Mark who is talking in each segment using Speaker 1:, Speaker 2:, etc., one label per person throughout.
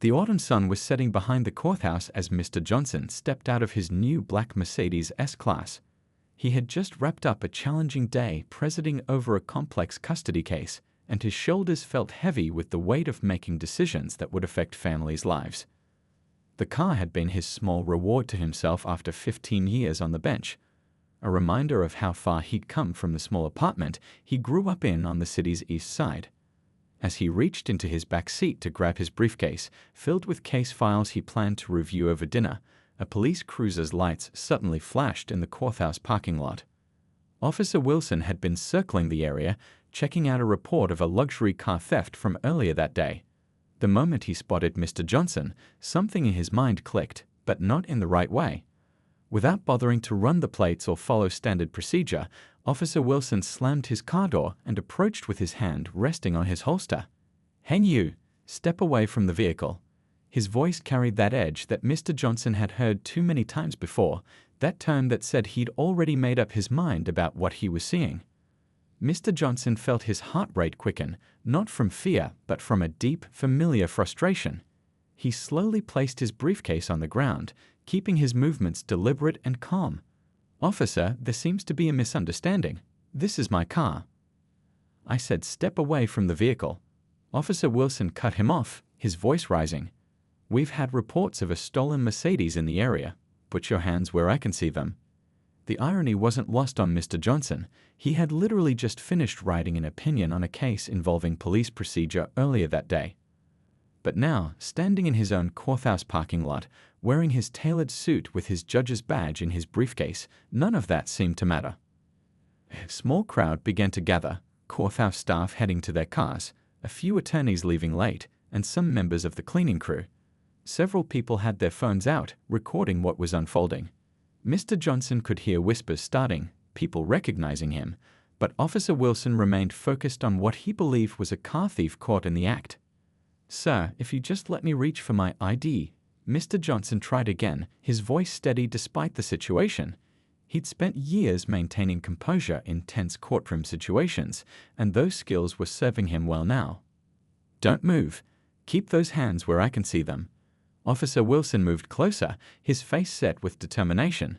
Speaker 1: The autumn sun was setting behind the courthouse as Mr. Johnson stepped out of his new black Mercedes S-Class. He had just wrapped up a challenging day presiding over a complex custody case, and his shoulders felt heavy with the weight of making decisions that would affect families' lives. The car had been his small reward to himself after 15 years on the bench, a reminder of how far he'd come from the small apartment he grew up in on the city's east side. As he reached into his back seat to grab his briefcase, filled with case files he planned to review over dinner, a police cruiser's lights suddenly flashed in the courthouse parking lot. Officer Wilson had been circling the area, checking out a report of a luxury car theft from earlier that day. The moment he spotted Mr. Johnson, something in his mind clicked, but not in the right way. Without bothering to run the plates or follow standard procedure, Officer Wilson slammed his car door and approached with his hand resting on his holster. "Hey you, step away from the vehicle." His voice carried that edge that Mr. Johnson had heard too many times before, that tone that said he'd already made up his mind about what he was seeing. Mr. Johnson felt his heart rate quicken, not from fear, but from a deep, familiar frustration. He slowly placed his briefcase on the ground, keeping his movements deliberate and calm. "Officer, there seems to be a misunderstanding. This is my car." I said, "Step away from the vehicle." Officer Wilson cut him off, his voice rising. "We've had reports of a stolen Mercedes in the area. Put your hands where I can see them." The irony wasn't lost on Mr. Johnson. He had literally just finished writing an opinion on a case involving police procedure earlier that day. But now, standing in his own courthouse parking lot, wearing his tailored suit with his judge's badge in his briefcase, none of that seemed to matter. A small crowd began to gather, courthouse staff heading to their cars, a few attorneys leaving late, and some members of the cleaning crew. Several people had their phones out, recording what was unfolding. Mr. Johnson could hear whispers starting, people recognizing him, but Officer Wilson remained focused on what he believed was a car thief caught in the act. "Sir, if you just let me reach for my ID." Mr. Johnson tried again, his voice steady despite the situation. He'd spent years maintaining composure in tense courtroom situations, and those skills were serving him well now. "Don't move. Keep those hands where I can see them." Officer Wilson moved closer, his face set with determination.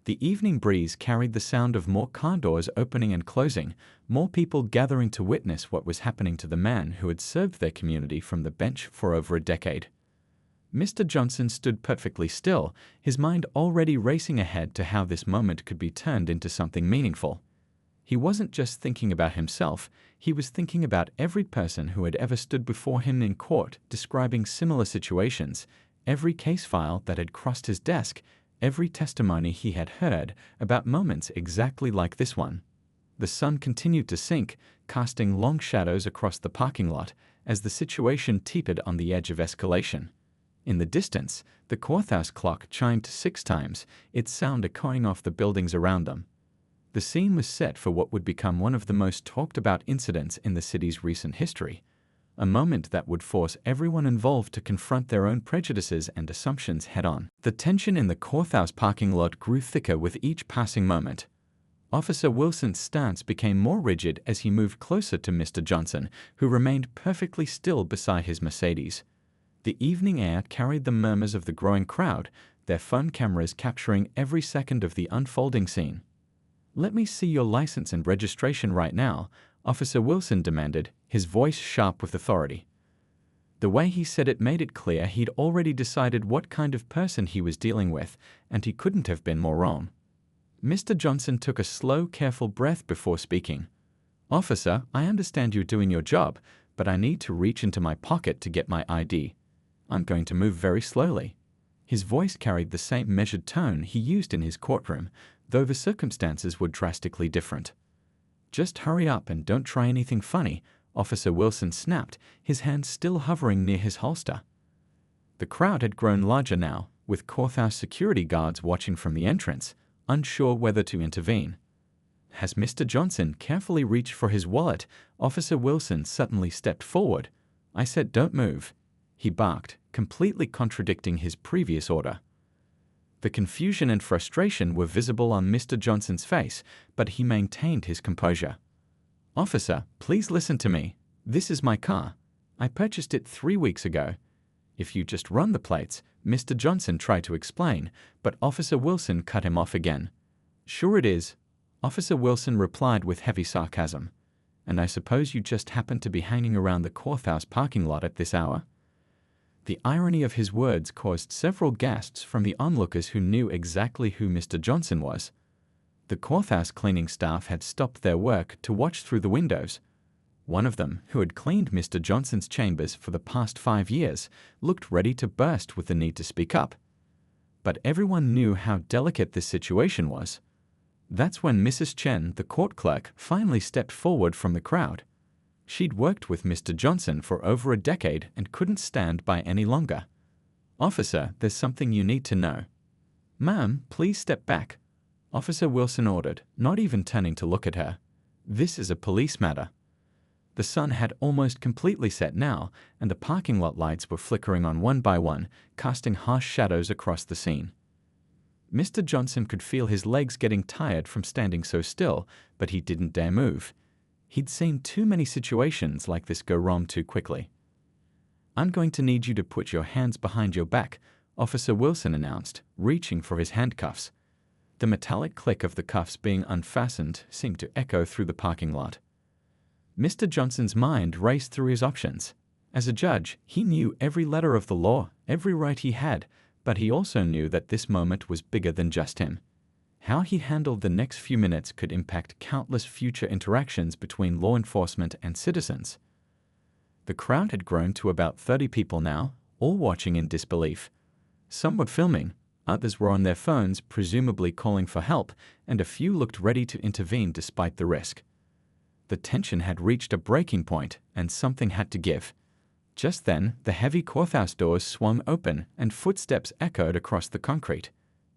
Speaker 1: The evening breeze carried the sound of more car doors opening and closing, more people gathering to witness what was happening to the man who had served their community from the bench for over a decade. Mr. Johnson stood perfectly still, his mind already racing ahead to how this moment could be turned into something meaningful. He wasn't just thinking about himself, he was thinking about every person who had ever stood before him in court describing similar situations, every case file that had crossed his desk, every testimony he had heard about moments exactly like this one. The sun continued to sink, casting long shadows across the parking lot as the situation teetered on the edge of escalation. In the distance, the courthouse clock chimed 6 times, its sound echoing off the buildings around them. The scene was set for what would become one of the most talked about incidents in the city's recent history, a moment that would force everyone involved to confront their own prejudices and assumptions head-on. The tension in the courthouse parking lot grew thicker with each passing moment. Officer Wilson's stance became more rigid as he moved closer to Mr. Johnson, who remained perfectly still beside his Mercedes. The evening air carried the murmurs of the growing crowd, their phone cameras capturing every second of the unfolding scene. "Let me see your license and registration right now," Officer Wilson demanded, his voice sharp with authority. The way he said it made it clear he'd already decided what kind of person he was dealing with, and he couldn't have been more wrong. Mr. Johnson took a slow, careful breath before speaking. "Officer, I understand you're doing your job, but I need to reach into my pocket to get my ID. I'm going to move very slowly." His voice carried the same measured tone he used in his courtroom, though the circumstances were drastically different. "Just hurry up and don't try anything funny," Officer Wilson snapped, his hands still hovering near his holster. The crowd had grown larger now, with courthouse security guards watching from the entrance, unsure whether to intervene. As Mr. Johnson carefully reached for his wallet, Officer Wilson suddenly stepped forward. "I said don't move," he barked, completely contradicting his previous order. The confusion and frustration were visible on Mr. Johnson's face, but he maintained his composure. "Officer, please listen to me. This is my car. I purchased it 3 weeks ago. "If you just run the plates," Mr. Johnson tried to explain, but Officer Wilson cut him off again. "Sure it is," Officer Wilson replied with heavy sarcasm. "And I suppose you just happened to be hanging around the courthouse parking lot at this hour?" The irony of his words caused several gasps from the onlookers who knew exactly who Mr. Johnson was. The courthouse cleaning staff had stopped their work to watch through the windows. One of them, who had cleaned Mr. Johnson's chambers for the past 5 years, looked ready to burst with the need to speak up. But everyone knew how delicate this situation was. That's when Mrs. Chen, the court clerk, finally stepped forward from the crowd. She'd worked with Mr. Johnson for over a decade and couldn't stand by any longer. "Officer, there's something you need to know." "Ma'am, please step back," Officer Wilson ordered, not even turning to look at her. "This is a police matter." The sun had almost completely set now, and the parking lot lights were flickering on one by one, casting harsh shadows across the scene. Mr. Johnson could feel his legs getting tired from standing so still, but he didn't dare move. He'd seen too many situations like this go wrong too quickly. "I'm going to need you to put your hands behind your back," Officer Wilson announced, reaching for his handcuffs. The metallic click of the cuffs being unfastened seemed to echo through the parking lot. Mr. Johnson's mind raced through his options. As a judge, he knew every letter of the law, every right he had, but he also knew that this moment was bigger than just him. How he handled the next few minutes could impact countless future interactions between law enforcement and citizens. The crowd had grown to about 30 people now, all watching in disbelief. Some were filming, others were on their phones, presumably calling for help, and a few looked ready to intervene despite the risk. The tension had reached a breaking point, and something had to give. Just then, the heavy courthouse doors swung open, and footsteps echoed across the concrete.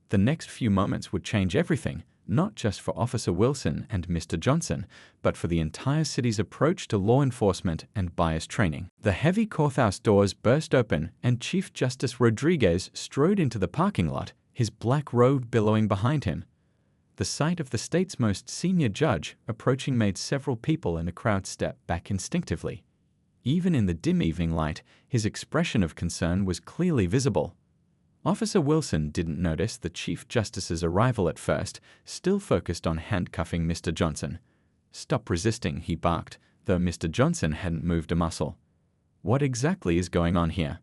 Speaker 1: The next few moments would change everything, not just for Officer Wilson and Mr. Johnson, but for the entire city's approach to law enforcement and bias training. The heavy courthouse doors burst open, and Chief Justice Rodriguez strode into the parking lot, his black robe billowing behind him. The sight of the state's most senior judge approaching made several people in the crowd step back instinctively. Even in the dim evening light, his expression of concern was clearly visible. Officer Wilson didn't notice the Chief Justice's arrival at first, still focused on handcuffing Mr. Johnson. "Stop resisting," he barked, though Mr. Johnson hadn't moved a muscle. "What exactly is going on here?"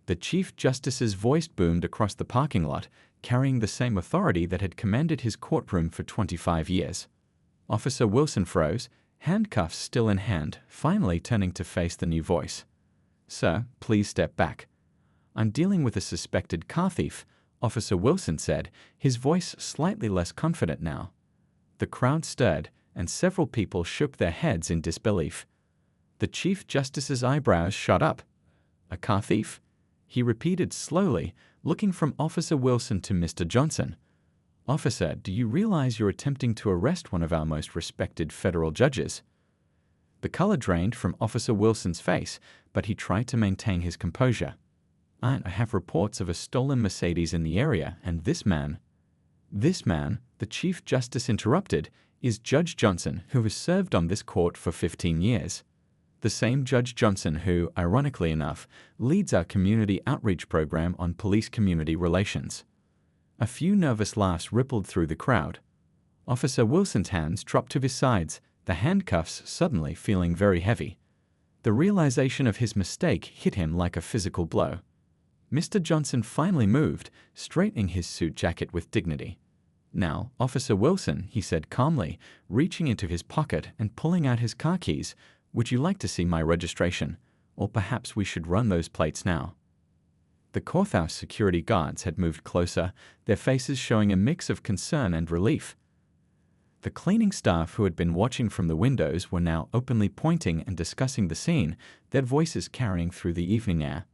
Speaker 1: The Chief Justice's voice boomed across the parking lot, carrying the same authority that had commanded his courtroom for 25 years. Officer Wilson froze, handcuffs still in hand, finally turning to face the new voice. "Sir, please step back." "I'm dealing with a suspected car thief," Officer Wilson said, his voice slightly less confident now. The crowd stirred, and several people shook their heads in disbelief. The Chief Justice's eyebrows shot up. "A car thief?" he repeated slowly, looking from Officer Wilson to Mr. Johnson. "Officer, do you realize you're attempting to arrest one of our most respected federal judges?" The color drained from Officer Wilson's face, but he tried to maintain his composure. "I have reports of a stolen Mercedes in the area, and this man," the Chief Justice interrupted, "is Judge Johnson, who has served on this court for 15 years. The same Judge Johnson who, ironically enough, leads our community outreach program on police community relations." A few nervous laughs rippled through the crowd. Officer Wilson's hands dropped to his sides, the handcuffs suddenly feeling very heavy. The realization of his mistake hit him like a physical blow. Mr. Johnson finally moved, straightening his suit jacket with dignity. "Now, Officer Wilson," he said calmly, reaching into his pocket and pulling out his car keys, "would you like to see my registration? Or perhaps we should run those plates now." The courthouse security guards had moved closer, their faces showing a mix of concern and relief. The cleaning staff who had been watching from the windows were now openly pointing and discussing the scene, their voices carrying through the evening air.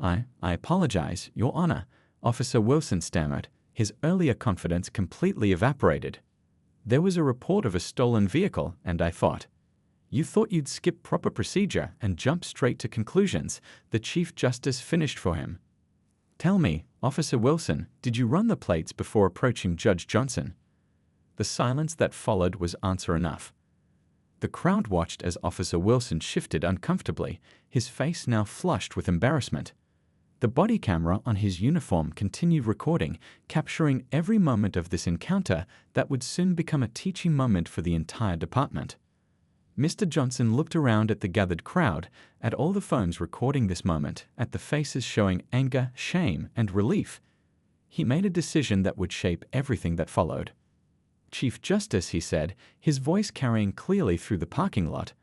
Speaker 1: I apologize, Your Honor," Officer Wilson stammered, his earlier confidence completely evaporated. "There was a report of a stolen vehicle, and I thought—" "You thought you'd skip proper procedure and jump straight to conclusions," the Chief Justice finished for him. "Tell me, Officer Wilson, did you run the plates before approaching Judge Johnson?" The silence that followed was answer enough. The crowd watched as Officer Wilson shifted uncomfortably, his face now flushed with embarrassment. The body camera on his uniform continued recording, capturing every moment of this encounter that would soon become a teaching moment for the entire department. Mr. Johnson looked around at the gathered crowd, at all the phones recording this moment, at the faces showing anger, shame, and relief. He made a decision that would shape everything that followed. "Chief Justice," he said, his voice carrying clearly through the parking lot,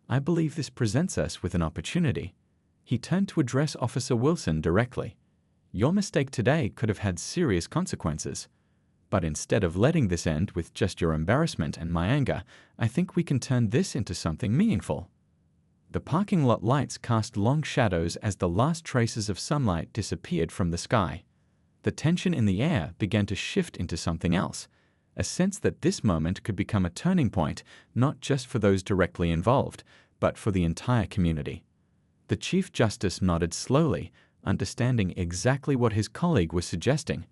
Speaker 1: "I believe this presents us with an opportunity." He turned to address Officer Wilson directly. "Your mistake today could have had serious consequences. But instead of letting this end with just your embarrassment and my anger, I think we can turn this into something meaningful." The parking lot lights cast long shadows as the last traces of sunlight disappeared from the sky. The tension in the air began to shift into something else, a sense that this moment could become a turning point, not just for those directly involved, but for the entire community. The Chief Justice nodded slowly, understanding exactly what his colleague was suggesting.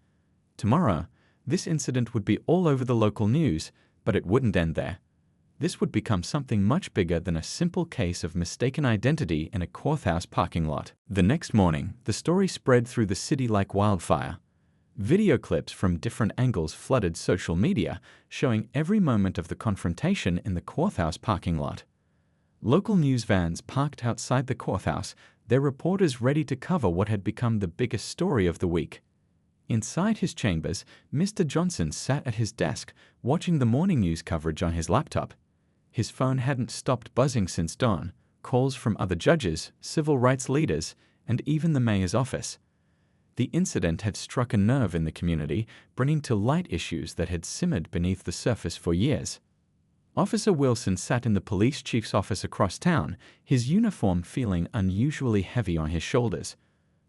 Speaker 1: Tomorrow, this incident would be all over the local news, but it wouldn't end there. This would become something much bigger than a simple case of mistaken identity in a courthouse parking lot. The next morning, the story spread through the city like wildfire. Video clips from different angles flooded social media, showing every moment of the confrontation in the courthouse parking lot. Local news vans parked outside the courthouse, their reporters ready to cover what had become the biggest story of the week. Inside his chambers, Mr. Johnson sat at his desk, watching the morning news coverage on his laptop. His phone hadn't stopped buzzing since dawn, calls from other judges, civil rights leaders, and even the mayor's office. The incident had struck a nerve in the community, bringing to light issues that had simmered beneath the surface for years. Officer Wilson sat in the police chief's office across town, his uniform feeling unusually heavy on his shoulders.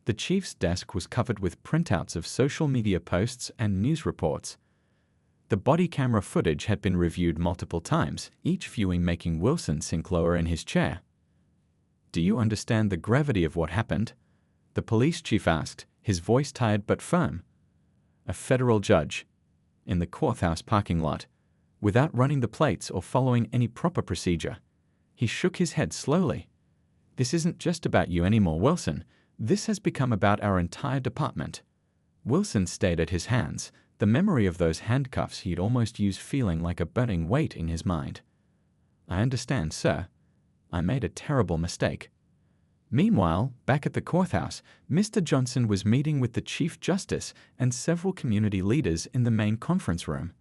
Speaker 1: The chief's desk was covered with printouts of social media posts and news reports. The body camera footage had been reviewed multiple times, each viewing making Wilson sink lower in his chair. "Do you understand the gravity of what happened?" the police chief asked, his voice tired but firm. A federal judge, in the courthouse parking lot, without running the plates or following any proper procedure. He shook his head slowly. "This isn't just about you anymore, Wilson. This has become about our entire department." Wilson stared at his hands, the memory of those handcuffs he had almost used feeling like a burning weight in his mind. "I understand, sir. I made a terrible mistake." Meanwhile, back at the courthouse, Mr. Johnson was meeting with the Chief Justice and several community leaders in the main conference room.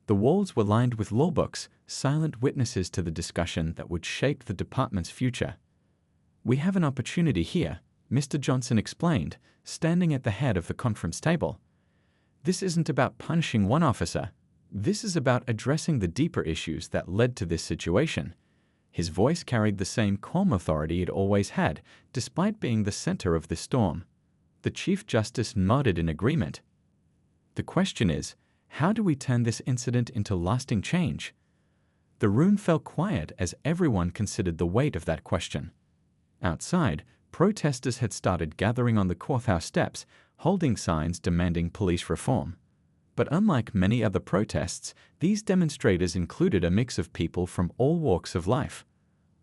Speaker 1: The walls were lined with law books, silent witnesses to the discussion that would shape the department's future. "We have an opportunity here," Mr. Johnson explained, standing at the head of the conference table. "This isn't about punishing one officer. This is about addressing the deeper issues that led to this situation." His voice carried the same calm authority it always had, despite being the center of this storm. The Chief Justice nodded in agreement. "The question is, how do we turn this incident into lasting change?" The room fell quiet as everyone considered the weight of that question. Outside, protesters had started gathering on the courthouse steps, holding signs demanding police reform. But unlike many other protests, these demonstrators included a mix of people from all walks of life.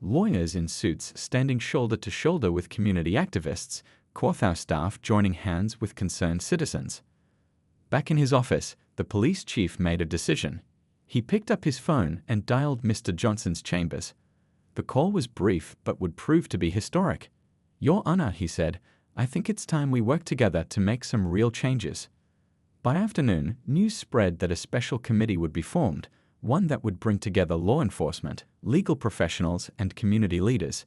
Speaker 1: Lawyers in suits standing shoulder to shoulder with community activists, courthouse staff joining hands with concerned citizens. Back in his office, the police chief made a decision. He picked up his phone and dialed Mr. Johnson's chambers. The call was brief but would prove to be historic. "Your Honor," he said, "I think it's time we work together to make some real changes." By afternoon, news spread that a special committee would be formed, one that would bring together law enforcement, legal professionals, and community leaders.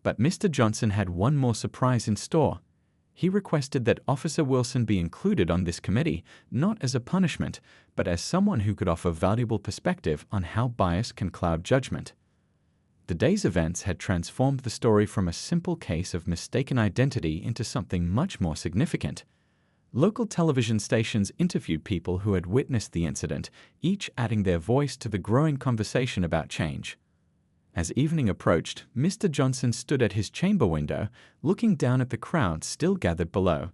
Speaker 1: But Mr. Johnson had one more surprise in store. He requested that Officer Wilson be included on this committee, not as a punishment, but as someone who could offer valuable perspective on how bias can cloud judgment. The day's events had transformed the story from a simple case of mistaken identity into something much more significant. Local television stations interviewed people who had witnessed the incident, each adding their voice to the growing conversation about change. As evening approached, Mr. Johnson stood at his chamber window, looking down at the crowd still gathered below.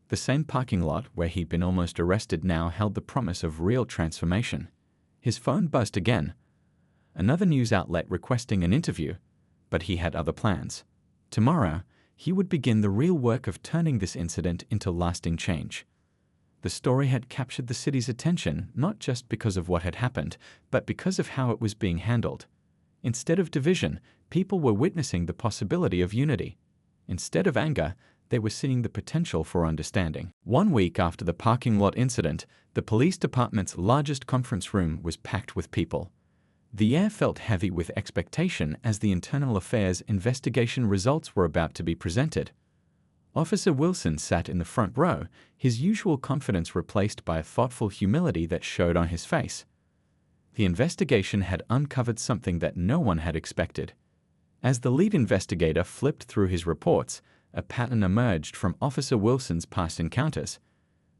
Speaker 1: The same parking lot where he'd been almost arrested now held the promise of real transformation. His phone buzzed again. another news outlet requesting an interview, but he had other plans. Tomorrow, he would begin the real work of turning this incident into lasting change. The story had captured the city's attention not just because of what had happened, but because of how it was being handled. Instead of division, people were witnessing the possibility of unity. Instead of anger, they were seeing the potential for understanding. 1 week after the parking lot incident, the police department's largest conference room was packed with people. The air felt heavy with expectation as the internal affairs investigation results were about to be presented. Officer Wilson sat in the front row, his usual confidence replaced by a thoughtful humility that showed on his face. The investigation had uncovered something that no one had expected. As the lead investigator flipped through his reports, a pattern emerged from Officer Wilson's past encounters.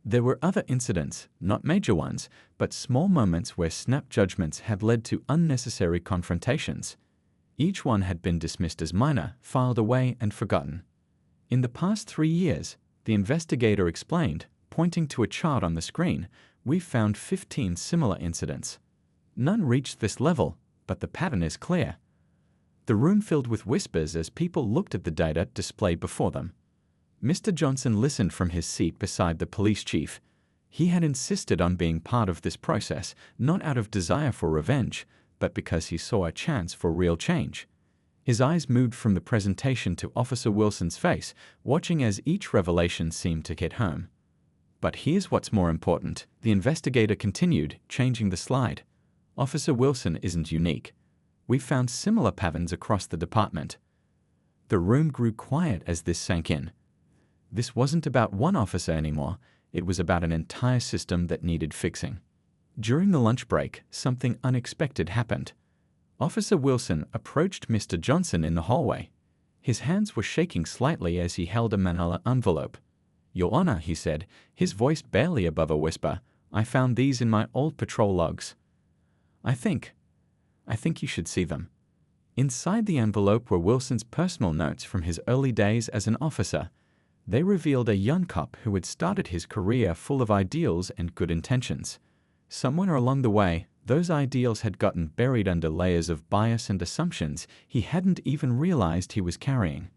Speaker 1: There were other incidents, not major ones, but small moments where snap judgments had led to unnecessary confrontations. Each one had been dismissed as minor, filed away, and forgotten. In the past 3 years, the investigator explained, pointing to a chart on the screen, we've found 15 similar incidents. None reached this level, but the pattern is clear. The room filled with whispers as people looked at the data displayed before them. Mr. Johnson listened from his seat beside the police chief. He had insisted on being part of this process, not out of desire for revenge, but because he saw a chance for real change. His eyes moved from the presentation to Officer Wilson's face, watching as each revelation seemed to hit home. But here's what's more important, the investigator continued, changing the slide. Officer Wilson isn't unique. We found similar patterns across the department. The room grew quiet as this sank in. This wasn't about one officer anymore, it was about an entire system that needed fixing. During the lunch break, something unexpected happened. Officer Wilson approached Mr. Johnson in the hallway. His hands were shaking slightly as he held a manila envelope. "Your Honor," he said, his voice barely above a whisper, "I found these in my old patrol logs. I think you should see them." Inside the envelope were Wilson's personal notes from his early days as an officer. They revealed a young cop who had started his career full of ideals and good intentions. Somewhere along the way, those ideals had gotten buried under layers of bias and assumptions he hadn't even realized he was carrying.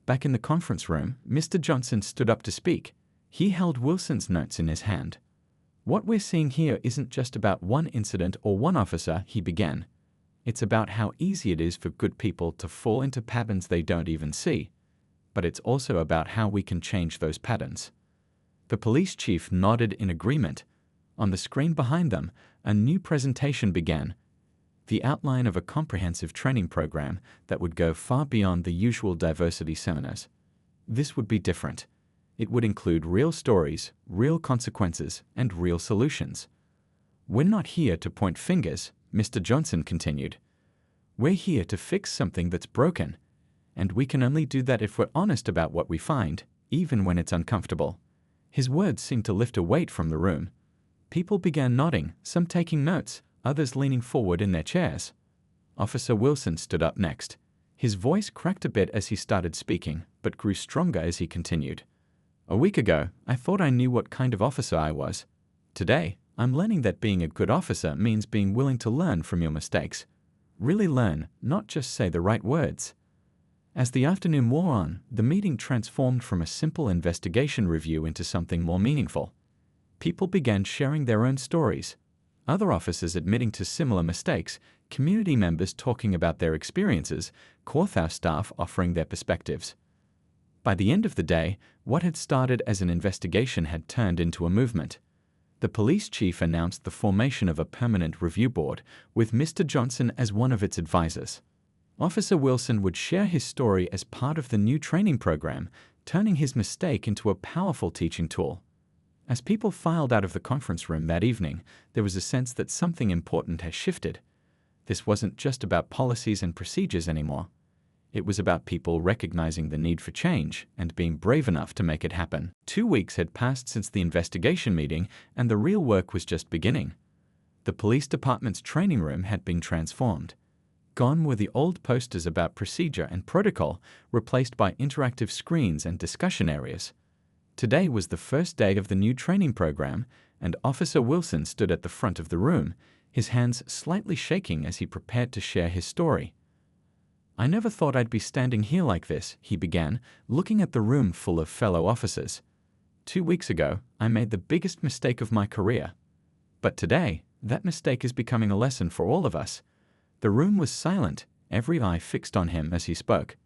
Speaker 1: Back in the conference room, Mr. Johnson stood up to speak. He held Wilson's notes in his hand. "What we're seeing here isn't just about one incident or one officer," he began. "It's about how easy it is for good people to fall into patterns they don't even see. But it's also about how we can change those patterns." The police chief nodded in agreement. On the screen behind them, a new presentation began. The outline of a comprehensive training program that would go far beyond the usual diversity seminars. This would be different. It would include real stories, real consequences, and real solutions. "We're not here to point fingers," Mr. Johnson continued. "We're here to fix something that's broken. And we can only do that if we're honest about what we find, even when it's uncomfortable." His words seemed to lift a weight from the room. People began nodding, some taking notes, others leaning forward in their chairs. Officer Wilson stood up next. His voice cracked a bit as he started speaking, but grew stronger as he continued. "A week ago, I thought I knew what kind of officer I was. Today, I'm learning that being a good officer means being willing to learn from your mistakes. Really learn, not just say the right words." As the afternoon wore on, the meeting transformed from a simple investigation review into something more meaningful. People began sharing their own stories. Other officers admitting to similar mistakes, community members talking about their experiences, courthouse staff offering their perspectives. By the end of the day, what had started as an investigation had turned into a movement. The police chief announced the formation of a permanent review board, with Mr. Johnson as one of its advisors. Officer Wilson would share his story as part of the new training program, turning his mistake into a powerful teaching tool. As people filed out of the conference room that evening, there was a sense that something important had shifted. This wasn't just about policies and procedures anymore. It was about people recognizing the need for change and being brave enough to make it happen. 2 weeks had passed since the investigation meeting, and the real work was just beginning. The police department's training room had been transformed. Gone were the old posters about procedure and protocol, replaced by interactive screens and discussion areas. Today was the first day of the new training program, and Officer Wilson stood at the front of the room, his hands slightly shaking as he prepared to share his story. "I never thought I'd be standing here like this," he began, looking at the room full of fellow officers. "2 weeks ago, I made the biggest mistake of my career. But today, that mistake is becoming a lesson for all of us." The room was silent, every eye fixed on him as he spoke.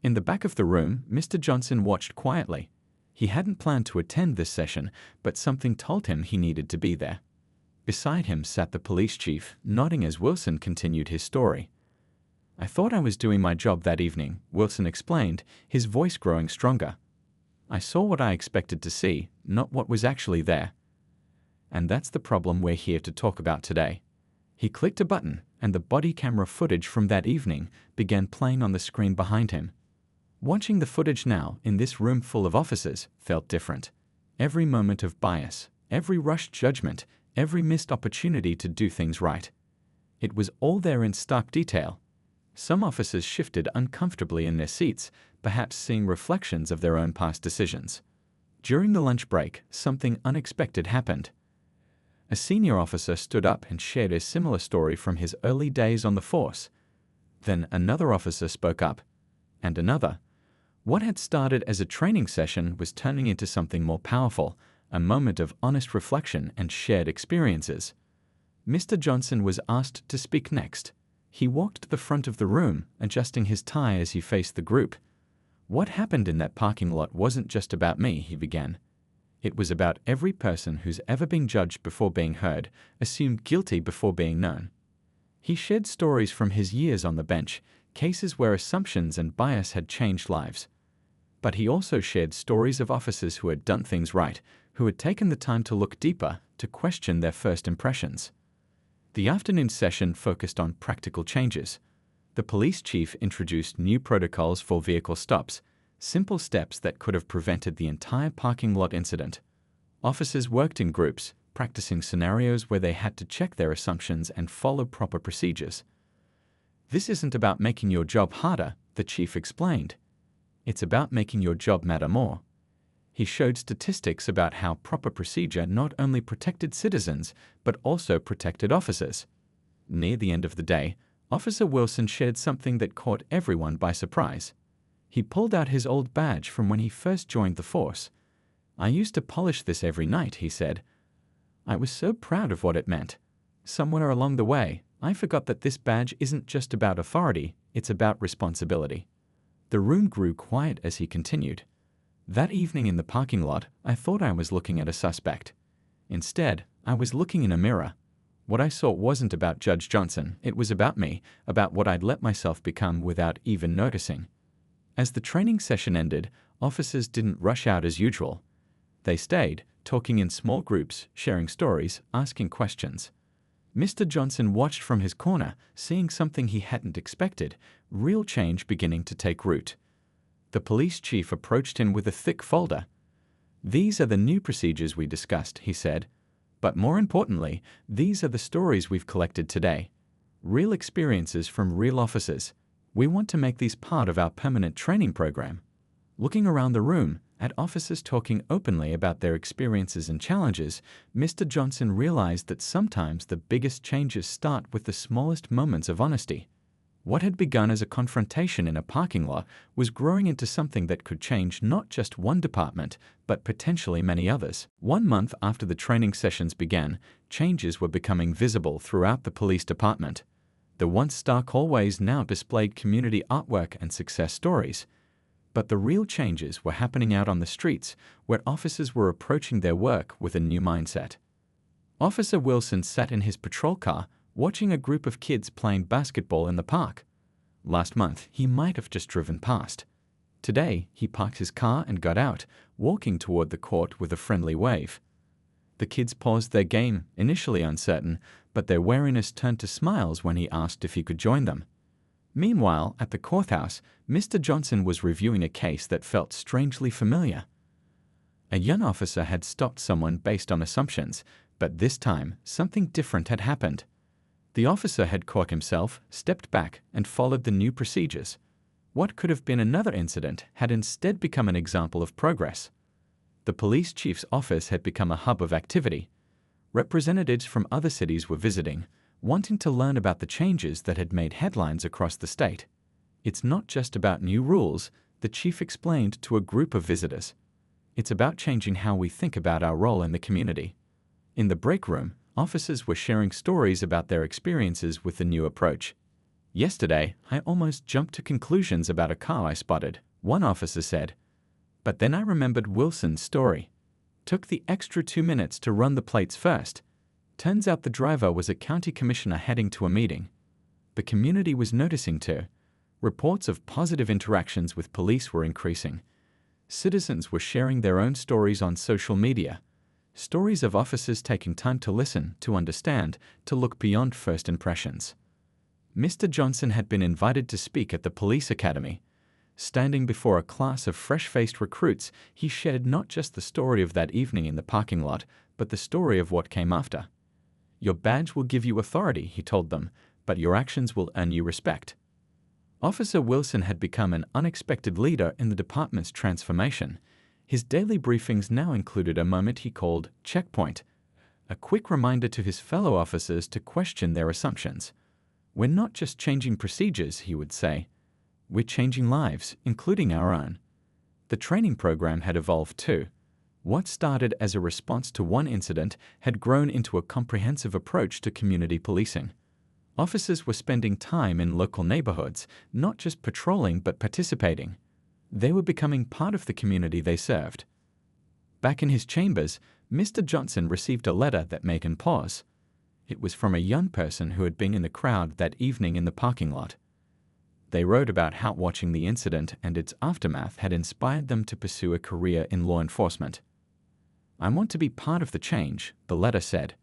Speaker 1: In the back of the room, Mr. Johnson watched quietly. He hadn't planned to attend this session, but something told him he needed to be there. Beside him sat the police chief, nodding as Wilson continued his story. "I thought I was doing my job that evening," Wilson explained, his voice growing stronger. "I saw what I expected to see, not what was actually there. And that's the problem we're here to talk about today." He clicked a button, and the body camera footage from that evening began playing on the screen behind him. Watching the footage now, in this room full of officers, felt different. Every moment of bias, every rushed judgment, every missed opportunity to do things right. It was all there in stark detail. Some officers shifted uncomfortably in their seats, perhaps seeing reflections of their own past decisions. During the lunch break, something unexpected happened. A senior officer stood up and shared a similar story from his early days on the force. Then another officer spoke up, and another. What had started as a training session was turning into something more powerful, a moment of honest reflection and shared experiences. Mr. Johnson was asked to speak next. He walked to the front of the room, adjusting his tie as he faced the group. "What happened in that parking lot wasn't just about me," he began. "It was about every person who's ever been judged before being heard, assumed guilty before being known." He shared stories from his years on the bench, cases where assumptions and bias had changed lives. But he also shared stories of officers who had done things right, who had taken the time to look deeper, to question their first impressions. The afternoon session focused on practical changes. The police chief introduced new protocols for vehicle stops, simple steps that could have prevented the entire parking lot incident. Officers worked in groups, practicing scenarios where they had to check their assumptions and follow proper procedures. "This isn't about making your job harder," the chief explained. "It's about making your job matter more." He showed statistics about how proper procedure not only protected citizens, but also protected officers. Near the end of the day, Officer Wilson shared something that caught everyone by surprise. He pulled out his old badge from when he first joined the force. "I used to polish this every night," he said. "I was so proud of what it meant. Somewhere along the way, I forgot that this badge isn't just about authority, it's about responsibility." The room grew quiet as he continued. "That evening in the parking lot, I thought I was looking at a suspect. Instead, I was looking in a mirror. What I saw wasn't about Judge Johnson, it was about me, about what I'd let myself become without even noticing." As the training session ended, officers didn't rush out as usual. They stayed, talking in small groups, sharing stories, asking questions. Mr. Johnson watched from his corner, seeing something he hadn't expected, real change beginning to take root. The police chief approached him with a thick folder. "These are the new procedures we discussed," he said. "But more importantly, these are the stories we've collected today. Real experiences from real officers. We want to make these part of our permanent training program." Looking around the room, at officers talking openly about their experiences and challenges, Mr. Johnson realized that sometimes the biggest changes start with the smallest moments of honesty. What had begun as a confrontation in a parking lot was growing into something that could change not just one department, but potentially many others. 1 month after the training sessions began, changes were becoming visible throughout the police department. The once stark hallways now displayed community artwork and success stories. But the real changes were happening out on the streets, where officers were approaching their work with a new mindset. Officer Wilson sat in his patrol car, watching a group of kids playing basketball in the park. Last month, he might have just driven past. Today, he parked his car and got out, walking toward the court with a friendly wave. The kids paused their game, initially uncertain, but their wariness turned to smiles when he asked if he could join them. Meanwhile, at the courthouse, Mr. Johnson was reviewing a case that felt strangely familiar. A young officer had stopped someone based on assumptions, but this time, something different had happened. The officer had caught himself, stepped back, and followed the new procedures. What could have been another incident had instead become an example of progress. The police chief's office had become a hub of activity. Representatives from other cities were visiting. wanting to learn about the changes that had made headlines across the state. It's not just about new rules, the chief explained to a group of visitors. It's about changing how we think about our role in the community. In the break room, officers were sharing stories about their experiences with the new approach. Yesterday, I almost jumped to conclusions about a car I spotted, one officer said. But then I remembered Wilson's story. Took the extra 2 minutes to run the plates first. Turns out the driver was a county commissioner heading to a meeting. The community was noticing too. Reports of positive interactions with police were increasing. Citizens were sharing their own stories on social media. Stories of officers taking time to listen, to understand, to look beyond first impressions. Mr. Johnson had been invited to speak at the police academy. Standing before a class of fresh-faced recruits, he shared not just the story of that evening in the parking lot, but the story of what came after. Your badge will give you authority, he told them, but your actions will earn you respect. Officer Wilson had become an unexpected leader in the department's transformation. His daily briefings now included a moment he called checkpoint, a quick reminder to his fellow officers to question their assumptions. We're not just changing procedures, he would say. We're changing lives, including our own. The training program had evolved too. What started as a response to one incident had grown into a comprehensive approach to community policing. Officers were spending time in local neighborhoods, not just patrolling but participating. They were becoming part of the community they served. Back in his chambers, Mr. Johnson received a letter that made him pause. It was from a young person who had been in the crowd that evening in the parking lot. They wrote about how watching the incident and its aftermath had inspired them to pursue a career in law enforcement. I want to be part of the change, the letter said.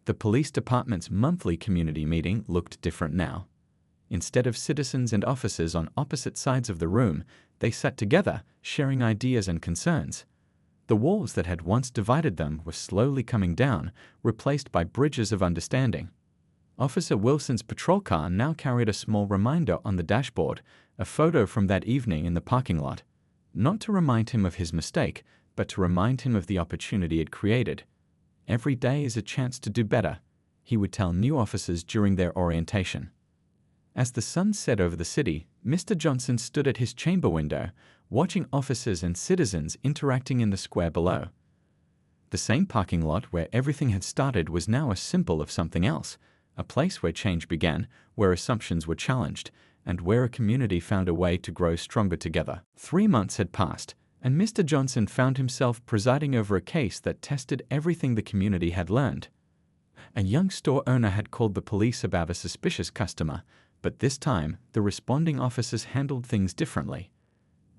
Speaker 1: The police department's monthly community meeting looked different now. Instead of citizens and officers on opposite sides of the room, they sat together, sharing ideas and concerns. The walls that had once divided them were slowly coming down, replaced by bridges of understanding. Officer Wilson's patrol car now carried a small reminder on the dashboard, a photo from that evening in the parking lot. Not to remind him of his mistake, but to remind him of the opportunity it created. Every day is a chance to do better, he would tell new officers during their orientation. As the sun set over the city, Mr. Johnson stood at his chamber window, watching officers and citizens interacting in the square below. The same parking lot where everything had started was now a symbol of something else, a place where change began, where assumptions were challenged, and where a community found a way to grow stronger together. 3 months had passed, and Mr. Johnson found himself presiding over a case that tested everything the community had learned. A young store owner had called the police about a suspicious customer, but this time the responding officers handled things differently.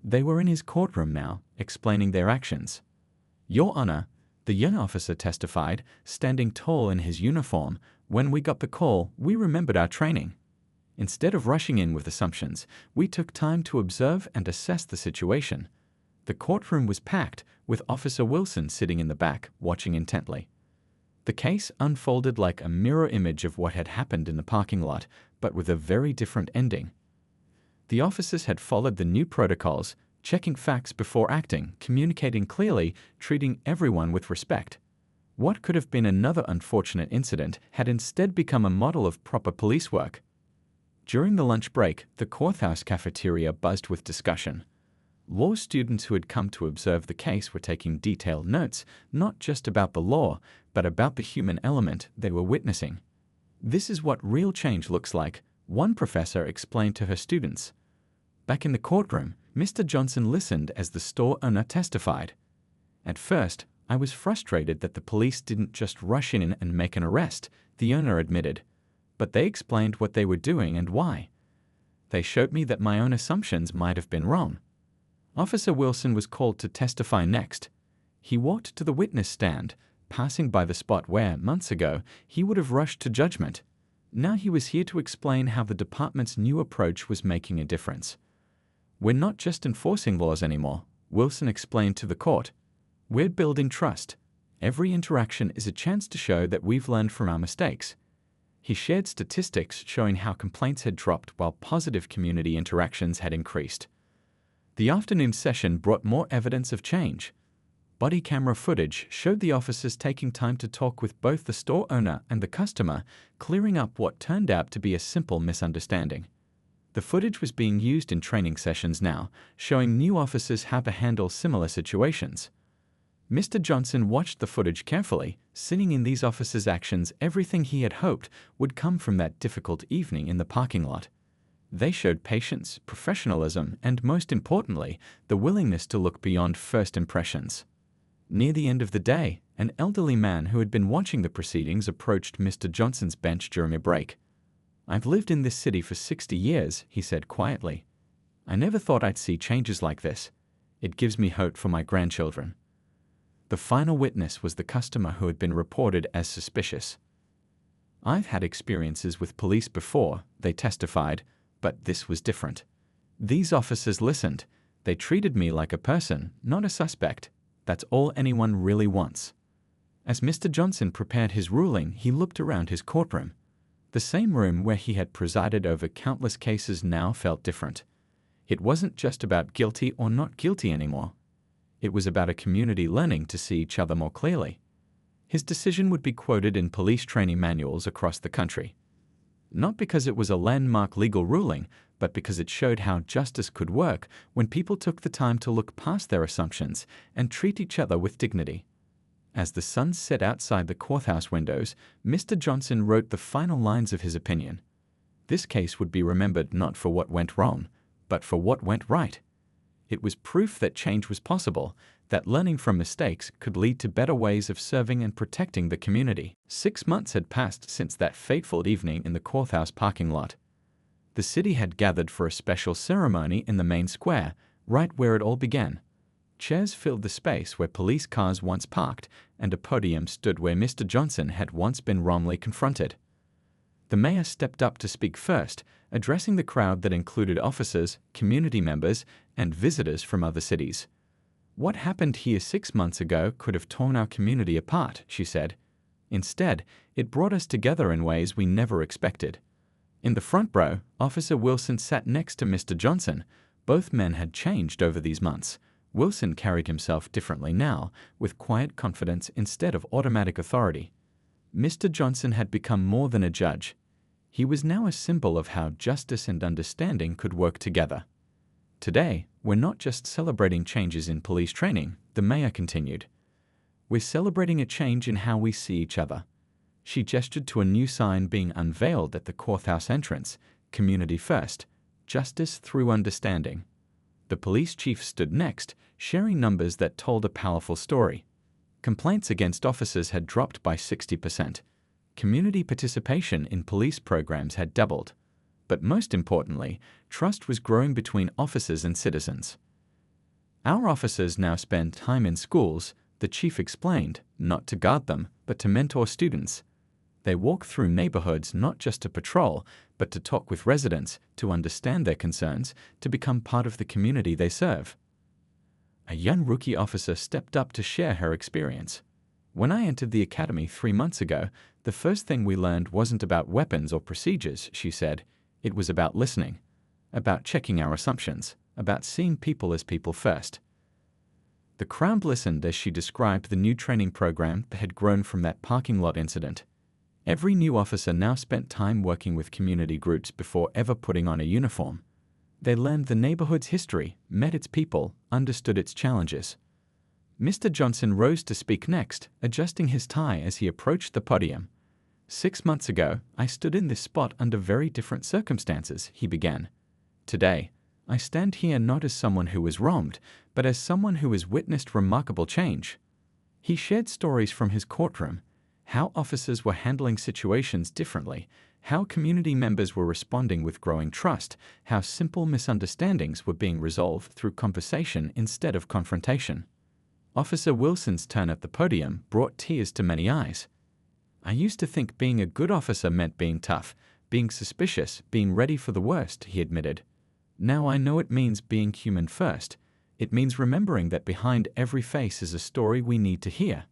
Speaker 1: They were in his courtroom now, explaining their actions. Your Honor, the young officer testified, standing tall in his uniform, when we got the call, we remembered our training. Instead of rushing in with assumptions, we took time to observe and assess the situation. The courtroom was packed, with Officer Wilson sitting in the back, watching intently. The case unfolded like a mirror image of what had happened in the parking lot, but with a very different ending. The officers had followed the new protocols, checking facts before acting, communicating clearly, treating everyone with respect. What could have been another unfortunate incident had instead become a model of proper police work. During the lunch break, the courthouse cafeteria buzzed with discussion. Law students who had come to observe the case were taking detailed notes, not just about the law, but about the human element they were witnessing. This is what real change looks like, one professor explained to her students. Back in the courtroom, Mr. Johnson listened as the store owner testified. At first, I was frustrated that the police didn't just rush in and make an arrest, the owner admitted. But they explained what they were doing and why. They showed me that my own assumptions might have been wrong. Officer Wilson was called to testify next. He walked to the witness stand, passing by the spot where, months ago, he would have rushed to judgment. Now he was here to explain how the department's new approach was making a difference. We're not just enforcing laws anymore, Wilson explained to the court. We're building trust. Every interaction is a chance to show that we've learned from our mistakes. He shared statistics showing how complaints had dropped while positive community interactions had increased. The afternoon session brought more evidence of change. Body camera footage showed the officers taking time to talk with both the store owner and the customer, clearing up what turned out to be a simple misunderstanding. The footage was being used in training sessions now, showing new officers how to handle similar situations. Mr. Johnson watched the footage carefully, seeing in these officers' actions everything he had hoped would come from that difficult evening in the parking lot. They showed patience, professionalism, and most importantly, the willingness to look beyond first impressions. Near the end of the day, an elderly man who had been watching the proceedings approached Mr. Johnson's bench during a break. "I've lived in this city for 60 years, he said quietly. "I never thought I'd see changes like this. It gives me hope for my grandchildren." The final witness was the customer who had been reported as suspicious. "I've had experiences with police before," they testified, "but this was different. These officers listened. They treated me like a person, not a suspect. That's all anyone really wants." As Mr. Johnson prepared his ruling, he looked around his courtroom. The same room where he had presided over countless cases now felt different. It wasn't just about guilty or not guilty anymore. It was about a community learning to see each other more clearly. His decision would be quoted in police training manuals across the country. Not because it was a landmark legal ruling, but because it showed how justice could work when people took the time to look past their assumptions and treat each other with dignity. As the sun set outside the courthouse windows, Mr. Johnson wrote the final lines of his opinion. This case would be remembered not for what went wrong, but for what went right. It was proof that change was possible, that learning from mistakes could lead to better ways of serving and protecting the community. 6 months had passed since that fateful evening in the courthouse parking lot. The city had gathered for a special ceremony in the main square, right where it all began. Chairs filled the space where police cars once parked, and a podium stood where Mr. Johnson had once been wrongly confronted. The mayor stepped up to speak first, addressing the crowd that included officers, community members, and visitors from other cities. "What happened here 6 months ago could have torn our community apart," she said. "Instead, it brought us together in ways we never expected." In the front row, Officer Wilson sat next to Mr. Johnson. Both men had changed over these months. Wilson carried himself differently now, with quiet confidence instead of automatic authority. Mr. Johnson had become more than a judge. He was now a symbol of how justice and understanding could work together. "Today, we're not just celebrating changes in police training," the mayor continued. "We're celebrating a change in how we see each other." She gestured to a new sign being unveiled at the courthouse entrance: "Community First, Justice Through Understanding." The police chief stood next, sharing numbers that told a powerful story. Complaints against officers had dropped by 60%. Community participation in police programs had doubled. But most importantly, trust was growing between officers and citizens. "Our officers now spend time in schools," the chief explained, "not to guard them, but to mentor students. They walk through neighborhoods not just to patrol, but to talk with residents, to understand their concerns, to become part of the community they serve." A young rookie officer stepped up to share her experience. "When I entered the academy 3 months ago, the first thing we learned wasn't about weapons or procedures," she said. "It was about listening, about checking our assumptions, about seeing people as people first." The crowd listened as she described the new training program that had grown from that parking lot incident. Every new officer now spent time working with community groups before ever putting on a uniform. They learned the neighborhood's history, met its people, understood its challenges. Mr. Johnson rose to speak next, adjusting his tie as he approached the podium. 6 months ago, I stood in this spot under very different circumstances," he began. "Today, I stand here not as someone who was wronged, but as someone who has witnessed remarkable change." He shared stories from his courtroom, how officers were handling situations differently, how community members were responding with growing trust, how simple misunderstandings were being resolved through conversation instead of confrontation. Officer Wilson's turn at the podium brought tears to many eyes. "I used to think being a good officer meant being tough, being suspicious, being ready for the worst," he admitted. "Now I know it means being human first. It means remembering that behind every face is a story we need to hear."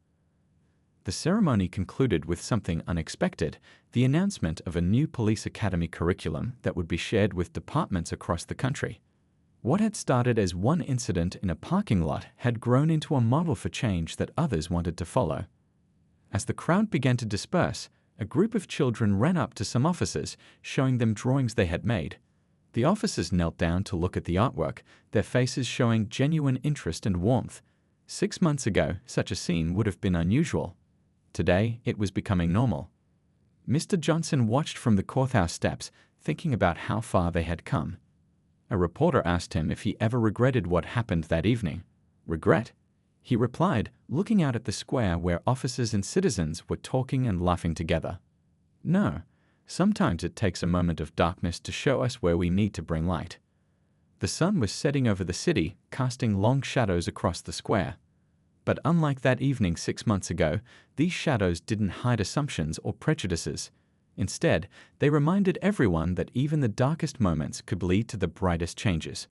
Speaker 1: The ceremony concluded with something unexpected: the announcement of a new police academy curriculum that would be shared with departments across the country. What had started as one incident in a parking lot had grown into a model for change that others wanted to follow. As the crowd began to disperse, a group of children ran up to some officers, showing them drawings they had made. The officers knelt down to look at the artwork, their faces showing genuine interest and warmth. 6 months ago, such a scene would have been unusual. Today, it was becoming normal. Mr. Johnson watched from the courthouse steps, thinking about how far they had come. A reporter asked him if he ever regretted what happened that evening. Regret? He replied, looking out at the square where officers and citizens were talking and laughing together. No, sometimes it takes a moment of darkness to show us where we need to bring light. The sun was setting over the city, casting long shadows across the square. But unlike that evening 6 months ago, these shadows didn't hide assumptions or prejudices. Instead, they reminded everyone that even the darkest moments could lead to the brightest changes.